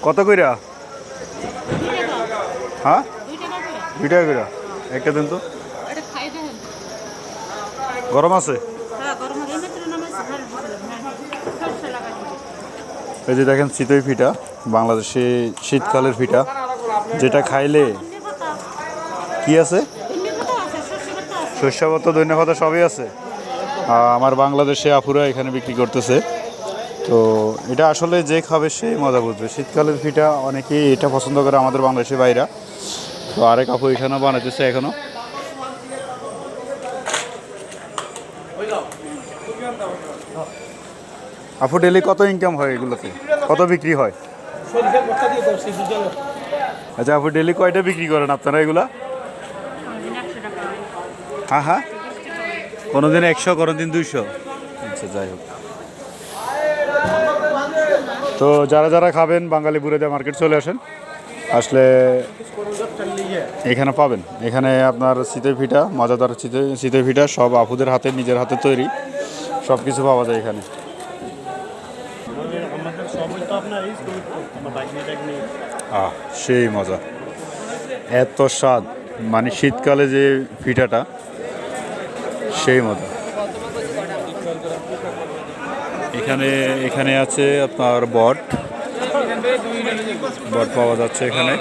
কত কইরা? হ্যাঁ 2 টাকা কইরা একটা দিন তো। গরম আছে? এই যে দেখেন চিতই পিঠা, বাংলাদেশে শীতকালের পিঠা, যেটা খাইলে কি আছে, সরষে পাতা ধনিয়া পাতা সবই আছে। আমার বাংলাদেশে আপুরা এখানে বিক্রি করতেছে। তো এটা আসলে যে খাবে সে মজা বুঝবে। শীতকালের পিঠা অনেকেই এটা পছন্দ করে আমাদের বাংলাদেশের বাইরা। তো আরেক আপু এখানেও বানাইতেছে এখনো। আপু ডেলি কত ইনকাম হয় এগুলোতে, কত বিক্রি হয়? আচ্ছা আপু ডেলি কয়টা বিক্রি করেন আপনারা এগুলা? হ্যাঁ হ্যাঁ, কোনো দিন 100, কোনো দিন 200। আচ্ছা যাই হোক। তো যারা যারা খাবেন বাঙালি বুড়েদা মার্কেট চলে আসেন, আসলে এখানে পাবেন। এখানে আপনার চিতই পিঠা, মজাদার চিতই পিঠা সব আপুদের হাতে, নিজের হাতে তৈরি, সব কিছু পাওয়া যায় এখানে। সেই মজা, এত স্বাদ, মানে শীতকালে যে পিঠাটা সেই মজা। এখানে এখানে আছে আপনার বট পাওয়া যাচ্ছে এখানে।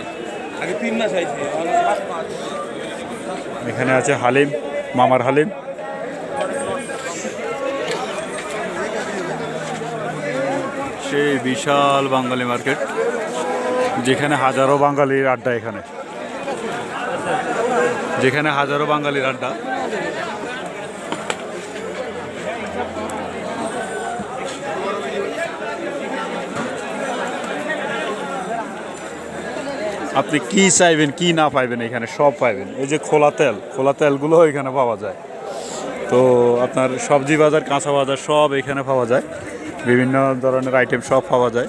এখানে আছে হালিম, মামার হালিম। সেই বিশাল বাঙালি মার্কেট, যেখানে হাজারো বাঙালির আড্ডা, যেখানে হাজারো বাঙালির আড্ডা। আপনি কি চাইবেন কি না পাইবেন এখানে সব পাইবেন। এই যে খোলা তেলগুলো এখানে পাওয়া যায়। তো আপনার সবজি বাজার, কাঁচা বাজার সব এখানে পাওয়া যায়, বিভিন্ন ধরনের আইটেম সব পাওয়া যায়।